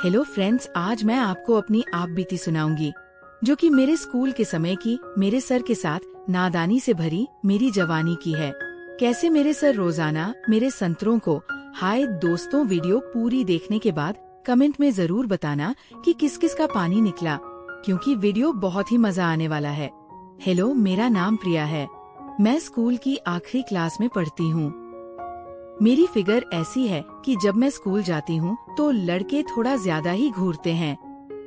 Hello friends, आज मैं आपको अपनी आप बीती सुनाऊंगी जो कि मेरे स्कूल के समय की मेरे सर के साथ नादानी से भरी मेरी जवानी की है। कैसे मेरे सर रोजाना मेरे संतरों को हाय दोस्तों वीडियो पूरी देखने के बाद कमेंट में जरूर बताना कि किस किस का पानी निकला, क्योंकि वीडियो बहुत ही मजा आने वाला है। हेलो, मेरा नाम प्रिया है। मैं स्कूल की आखिरी क्लास में पढ़ती हूँ। मेरी फिगर ऐसी है कि जब मैं स्कूल जाती हूँ तो लड़के थोड़ा ज्यादा ही घूरते हैं।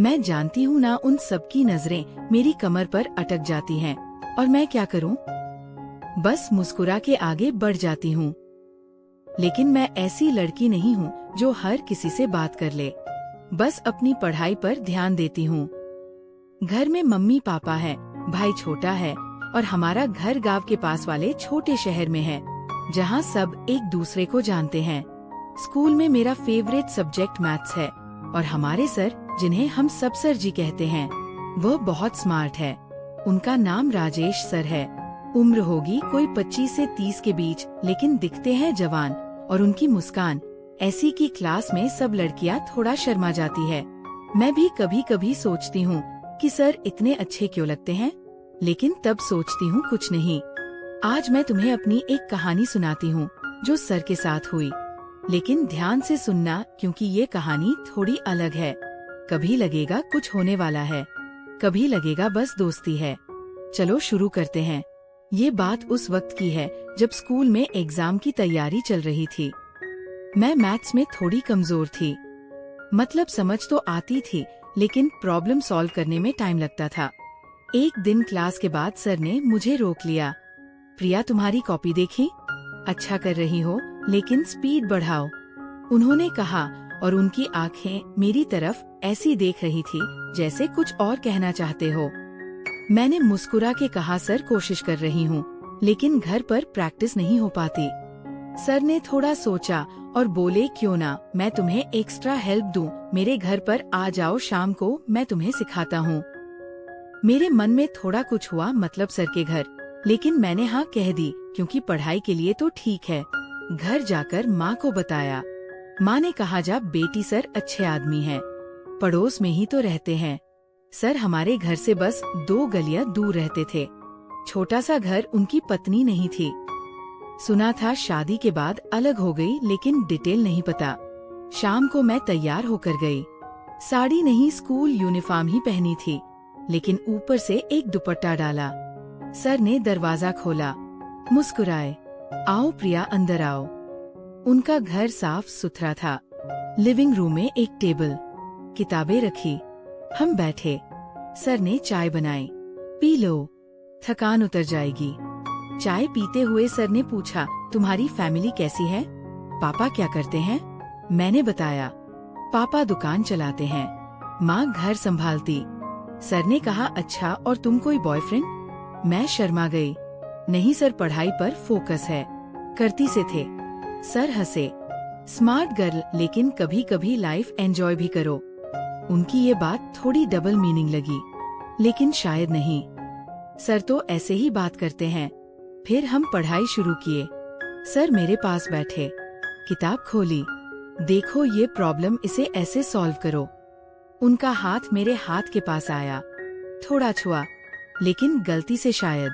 मैं जानती हूँ ना, उन सबकी नजरें मेरी कमर पर अटक जाती हैं और मैं क्या करूँ, बस मुस्कुरा के आगे बढ़ जाती हूँ। लेकिन मैं ऐसी लड़की नहीं हूँ जो हर किसी से बात कर ले, बस अपनी पढ़ाई पर ध्यान देती हूँ। घर में मम्मी पापा है, भाई छोटा है और हमारा घर गांव के पास वाले छोटे शहर में है जहाँ सब एक दूसरे को जानते हैं। स्कूल में मेरा फेवरेट सब्जेक्ट मैथ्स है और हमारे सर, जिन्हें हम सब सर जी कहते हैं, वह बहुत स्मार्ट है। उनका नाम राजेश सर है। उम्र होगी कोई 25 से 30 के बीच, लेकिन दिखते हैं जवान और उनकी मुस्कान ऐसी कि क्लास में सब लड़कियां थोड़ा शर्मा जाती है। मैं भी कभी कभी सोचती हूँ कि सर इतने अच्छे क्यों लगते हैं, लेकिन तब सोचती हूँ कुछ नहीं। आज मैं तुम्हें अपनी एक कहानी सुनाती हूँ जो सर के साथ हुई, लेकिन ध्यान से सुनना क्योंकि ये कहानी थोड़ी अलग है। कभी लगेगा कुछ होने वाला है, कभी लगेगा बस दोस्ती है। चलो शुरू करते हैं। ये बात उस वक्त की है जब स्कूल में एग्जाम की तैयारी चल रही थी। मैं मैथ्स में थोड़ी कमजोर थी, मतलब समझ तो आती थी लेकिन प्रॉब्लम सॉल्व करने में टाइम लगता था। एक दिन क्लास के बाद सर ने मुझे रोक लिया। प्रिया, तुम्हारी कॉपी देखी? अच्छा कर रही हो, लेकिन स्पीड बढ़ाओ, उन्होंने कहा और उनकी आंखें मेरी तरफ ऐसी देख रही थी जैसे कुछ और कहना चाहते हो। मैंने मुस्कुरा के कहा, सर कोशिश कर रही हूँ, लेकिन घर पर प्रैक्टिस नहीं हो पाती। सर ने थोड़ा सोचा और बोले, क्यों ना मैं तुम्हें एक्स्ट्रा हेल्प दूं, मेरे घर पर आ जाओ, शाम को मैं तुम्हें सिखाता हूँ। मेरे मन में थोड़ा कुछ हुआ, मतलब सर के घर, लेकिन मैंने हाँ कह दी क्योंकि पढ़ाई के लिए तो ठीक है। घर जाकर माँ को बताया। माँ ने कहा, जा बेटी, सर अच्छे आदमी हैं, पड़ोस में ही तो रहते हैं। सर हमारे घर से बस 2 गलियां दूर रहते थे। छोटा सा घर, उनकी पत्नी नहीं थी। सुना था शादी के बाद अलग हो गई, लेकिन डिटेल नहीं पता। शाम को मैं तैयार होकर गई। साड़ी नहीं, स्कूल यूनिफॉर्म ही पहनी थी, लेकिन ऊपर से एक दुपट्टा डाला। सर ने दरवाजा खोला, मुस्कुराए, आओ प्रिया अंदर आओ। उनका घर साफ सुथरा था। लिविंग रूम में एक टेबल, किताबें रखी। हम बैठे। सर ने चाय बनाई, पी लो, थकान उतर जाएगी। चाय पीते हुए सर ने पूछा, तुम्हारी फैमिली कैसी है? पापा क्या करते हैं? मैंने बताया, पापा दुकान चलाते हैं, माँ घर संभालती। सर ने कहा, अच्छा, और तुम कोई बॉयफ्रेंड? मैं शर्मा गई। नहीं सर, पढ़ाई पर फोकस है, करती से थे। सर हंसे, स्मार्ट गर्ल, लेकिन कभी कभी लाइफ एंजॉय भी करो। उनकी ये बात थोड़ी डबल मीनिंग लगी, लेकिन शायद नहीं। सर तो ऐसे ही बात करते हैं। फिर हम पढ़ाई शुरू किए। सर मेरे पास बैठे, किताब खोली, देखो ये प्रॉब्लम, इसे ऐसे सॉल्व करो। उनका हाथ मेरे हाथ के पास आया, थोड़ा छुआ, लेकिन गलती से शायद।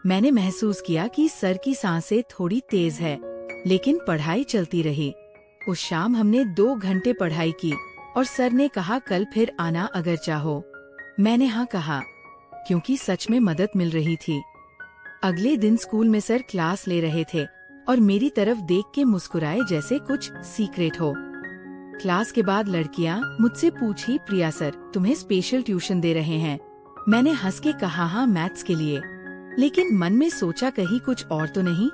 मैंने महसूस किया कि सर की सांसें थोड़ी तेज है, लेकिन पढ़ाई चलती रही। उस शाम हमने 2 घंटे पढ़ाई की और सर ने कहा, कल फिर आना अगर चाहो। मैंने हाँ कहा, क्योंकि सच में मदद मिल रही थी। अगले दिन स्कूल में सर क्लास ले रहे थे और मेरी तरफ देख के मुस्कुराए जैसे कुछ सीक्रेट हो। क्लास के बाद लड़कियां मुझसे पूछी, प्रिया सर तुम्हें स्पेशल ट्यूशन दे रहे हैं? मैंने हंस के कहा, हाँ मैथ्स के लिए, लेकिन मन में सोचा कहीं कुछ और तो नहीं।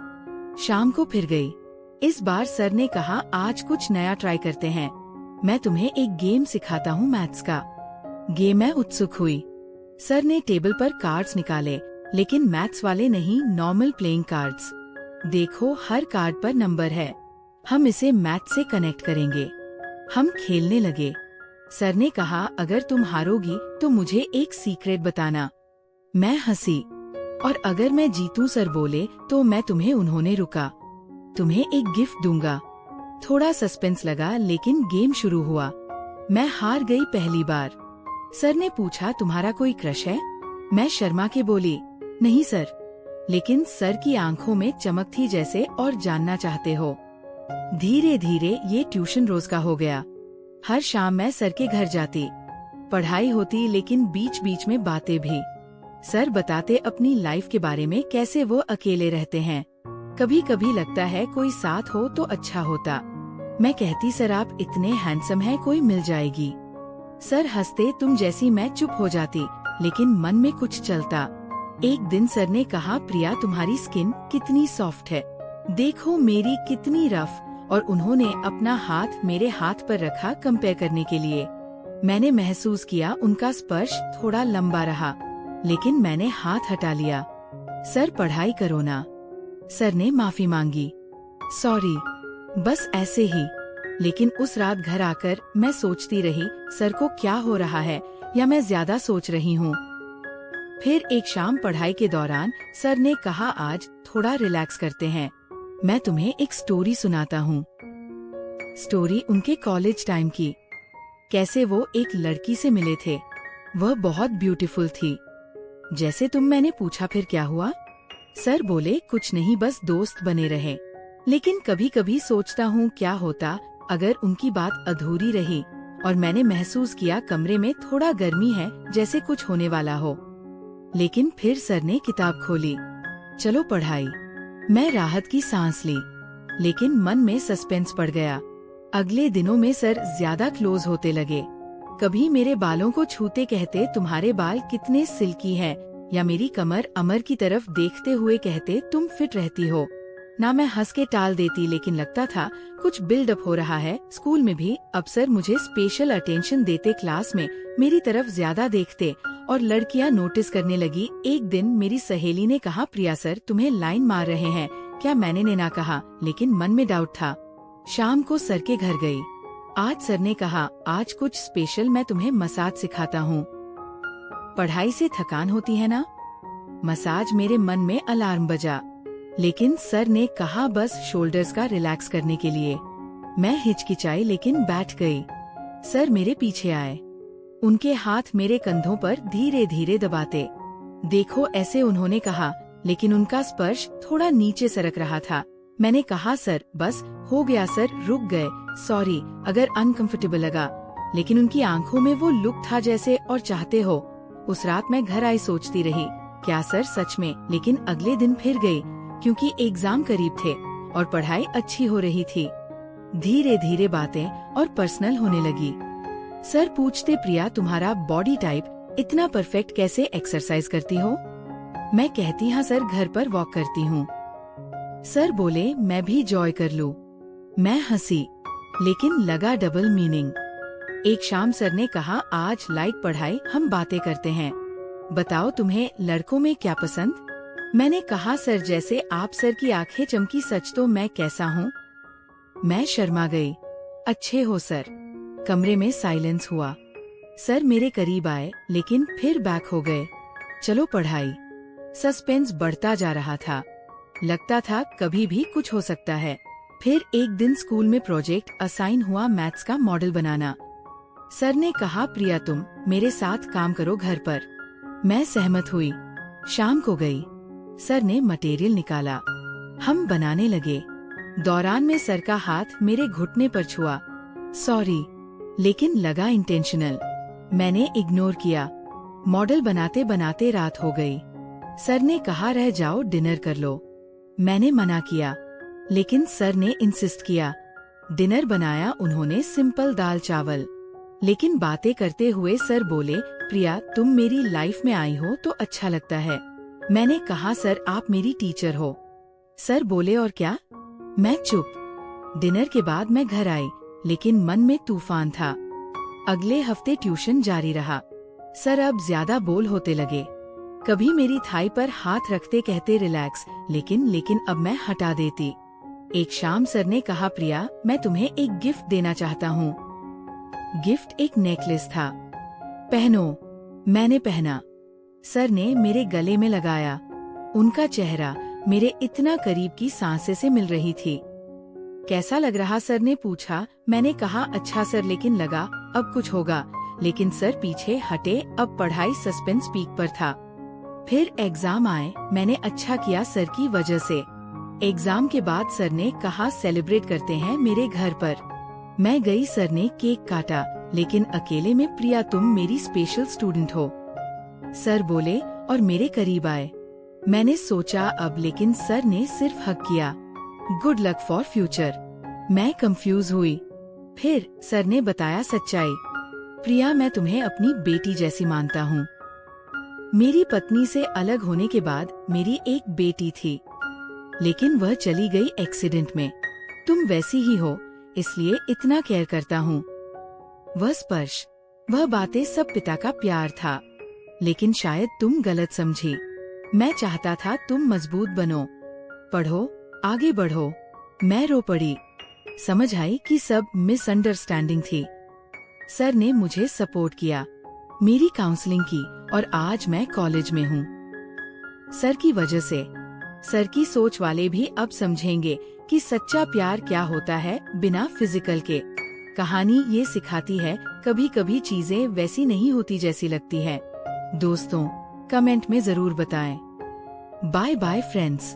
शाम को फिर गई। इस बार सर ने कहा, आज कुछ नया ट्राई करते हैं, मैं तुम्हें एक गेम सिखाता हूँ मैथ्स का। गेम में उत्सुक हुई। सर ने टेबल पर कार्ड्स निकाले, लेकिन मैथ्स वाले नहीं, नॉर्मल प्लेइंग कार्ड्स। देखो हर कार्ड पर नंबर है, हम इसे मैथ से कनेक्ट करेंगे। हम खेलने लगे। सर ने कहा, अगर तुम हारोगी तो मुझे एक सीक्रेट बताना। मैं हंसी, और अगर मैं जीतूं सर बोले तो मैं तुम्हें, उन्होंने रुका, तुम्हें एक गिफ्ट दूंगा। थोड़ा सस्पेंस लगा, लेकिन गेम शुरू हुआ। मैं हार गई पहली बार। सर ने पूछा, तुम्हारा कोई क्रश है? मैं शर्मा के बोली, नहीं सर। लेकिन सर की आंखों में चमक थी जैसे और जानना चाहते हो। धीरे धीरे ये ट्यूशन रोज का हो गया। हर शाम मैं सर के घर जाती, पढ़ाई होती लेकिन बीच बीच में बातें भी। सर बताते अपनी लाइफ के बारे में, कैसे वो अकेले रहते हैं। कभी कभी लगता है कोई साथ हो तो अच्छा होता। मैं कहती, सर आप इतने हैंडसम हैं, कोई मिल जाएगी। सर हंसते, तुम जैसी। मैं चुप हो जाती, लेकिन मन में कुछ चलता। एक दिन सर ने कहा, प्रिया तुम्हारी स्किन कितनी सॉफ्ट है, देखो मेरी कितनी रफ। और उन्होंने अपना हाथ मेरे हाथ पर रखा कंपेयर करने के लिए। मैंने महसूस किया उनका स्पर्श थोड़ा लंबा रहा, लेकिन मैंने हाथ हटा लिया। सर पढ़ाई करो ना। सर ने माफी मांगी, सॉरी, बस ऐसे ही। लेकिन उस रात घर आकर मैं सोचती रही, सर को क्या हो रहा है, या मैं ज्यादा सोच रही हूँ। फिर एक शाम पढ़ाई के दौरान सर ने कहा, आज थोड़ा रिलैक्स करते हैं, मैं तुम्हें एक स्टोरी सुनाता हूँ। स्टोरी उनके कॉलेज टाइम की, कैसे वो एक लड़की से मिले थे। वह बहुत ब्यूटीफुल थी जैसे तुम। मैंने पूछा, फिर क्या हुआ? सर बोले, कुछ नहीं, बस दोस्त बने रहे। लेकिन कभी कभी सोचता हूँ क्या होता अगर उनकी बात अधूरी रही। और मैंने महसूस किया कमरे में थोड़ा गर्मी है, जैसे कुछ होने वाला हो। लेकिन फिर सर ने किताब खोली, चलो पढ़ाई। मैं राहत की सांस ली, लेकिन मन में सस्पेंस पड़ गया। अगले दिनों में सर ज्यादा क्लोज होते लगे। कभी मेरे बालों को छूते कहते, तुम्हारे बाल कितने सिल्की हैं, या मेरी कमर अमर की तरफ देखते हुए कहते, तुम फिट रहती हो ना। मैं हंस के टाल देती, लेकिन लगता था कुछ बिल्डअप हो रहा है। स्कूल में भी अब सर मुझे स्पेशल अटेंशन देते, क्लास में मेरी तरफ ज्यादा देखते और लड़कियां नोटिस करने लगी। एक दिन मेरी सहेली ने कहा, प्रिया सर तुम्हें लाइन मार रहे हैं क्या? मैंने ना कहा, लेकिन मन में डाउट था। शाम को सर के घर गई। आज सर ने कहा, आज कुछ स्पेशल, मैं तुम्हें मसाज सिखाता हूँ। पढ़ाई से थकान होती है ना। मसाज मेरे मन में अलार्म बजा, लेकिन सर ने कहा बस शोल्डर्स का रिलैक्स करने के लिए। मैं हिचकिचाई, लेकिन बैठ गई। सर मेरे पीछे आए, उनके हाथ मेरे कंधों पर धीरे धीरे दबाते। देखो ऐसे उन्होंने कहा, लेकिन उनका स्पर्श थोड़ा नीचे सरक रहा था। मैंने कहा, सर बस हो गया। सर रुक गए, सॉरी अगर अनकंफर्टेबल लगा। लेकिन उनकी आंखों में वो लुक था जैसे, और चाहते हो। उस रात मैं घर आई सोचती रही, क्या सर सच में? लेकिन अगले दिन फिर गई, क्योंकि एग्जाम करीब थे और पढ़ाई अच्छी हो रही थी। धीरे धीरे बातें और पर्सनल होने लगी। सर पूछते, प्रिया तुम्हारा बॉडी टाइप इतना परफेक्ट कैसे, एक्सरसाइज करती हो? मैं कहती, हाँ सर घर पर वॉक करती हूँ। सर बोले, मैं भी जॉय कर लूं। मैं हंसी, लेकिन लगा डबल मीनिंग। एक शाम सर ने कहा, आज लाइट पढ़ाई, हम बातें करते हैं। बताओ तुम्हें लड़कों में क्या पसंद? मैंने कहा, सर जैसे आप। सर की आंखें चमकी, सच तो मैं कैसा हूँ? मैं शर्मा गई। अच्छे हो सर। कमरे में साइलेंस हुआ। सर मेरे करीब आए, लेकिन फिर बैक हो गए। चलो पढ़ाई। सस्पेंस बढ़ता जा रहा था। लगता था कभी भी कुछ हो सकता है। फिर एक दिन स्कूल में प्रोजेक्ट असाइन हुआ, मैथ्स का मॉडल बनाना। सर ने कहा, प्रिया तुम मेरे साथ काम करो घर पर। मैं सहमत हुई। शाम को गई। सर ने मटेरियल निकाला, हम बनाने लगे। दौरान में सर का हाथ मेरे घुटने पर छुआ। सॉरी, लेकिन लगा इंटेंशनल। मैंने इग्नोर किया। मॉडल बनाते बनाते रात हो गई। सर ने कहा, रह जाओ डिनर कर लो। मैंने मना किया, लेकिन सर ने इंसिस्ट किया। डिनर बनाया उन्होंने, सिंपल दाल चावल। लेकिन बातें करते हुए सर बोले, प्रिया तुम मेरी लाइफ में आई हो तो अच्छा लगता है। मैंने कहा, सर आप मेरी टीचर हो। सर बोले, और क्या? मैं चुप। डिनर के बाद मैं घर आई, लेकिन मन में तूफान था। अगले हफ्ते ट्यूशन जारी रहा। सर अब ज्यादा बोल होते लगे। कभी मेरी थाई पर हाथ रखते कहते रिलैक्स, लेकिन अब मैं हटा देती। एक शाम सर ने कहा, प्रिया मैं तुम्हें एक गिफ्ट देना चाहता हूँ। गिफ्ट एक नेकलेस था। पहनो। मैंने पहना। सर ने मेरे गले में लगाया। उनका चेहरा मेरे इतना करीब की सांसें से मिल रही थी। कैसा लग रहा? सर ने पूछा। मैंने कहा, अच्छा सर, लेकिन लगा अब कुछ होगा, लेकिन सर पीछे हटे, अब पढ़ाई सस्पेंस पीक पर था। फिर एग्जाम आए, मैंने अच्छा किया सर की वजह से। एग्जाम के बाद सर ने कहा सेलिब्रेट करते हैं मेरे घर पर। मैं गई, सर ने केक काटा, लेकिन अकेले में, प्रिया तुम मेरी स्पेशल स्टूडेंट हो। सर बोले और मेरे करीब आए। मैंने सोचा अब, लेकिन सर ने सिर्फ हग किया, गुड लक फॉर फ्यूचर। मैं कंफ्यूज हुई। फिर सर ने बताया सच्चाई, प्रिया मैं तुम्हें अपनी बेटी जैसी मानता हूँ। मेरी पत्नी से अलग होने के बाद मेरी एक बेटी थी, लेकिन वह चली गई एक्सीडेंट में। तुम वैसी ही हो, इसलिए इतना केयर करता हूँ। वह स्पर्श, वह बातें सब पिता का प्यार था, लेकिन शायद तुम गलत समझी। मैं चाहता था तुम मजबूत बनो, पढ़ो, आगे बढ़ो। मैं रो पड़ी, समझ आई कि सब मिसअंडरस्टैंडिंग थी। सर ने मुझे सपोर्ट किया, मेरी काउंसलिंग की, और आज मैं कॉलेज में हूँ। सर की वजह से। सर की सोच वाले भी अब समझेंगे कि सच्चा प्यार क्या होता है बिना फिजिकल के। कहानी ये सिखाती है, कभी कभी चीजें वैसी नहीं होती जैसी लगती है। दोस्तों, कमेंट में जरूर बताएं। Bye bye friends.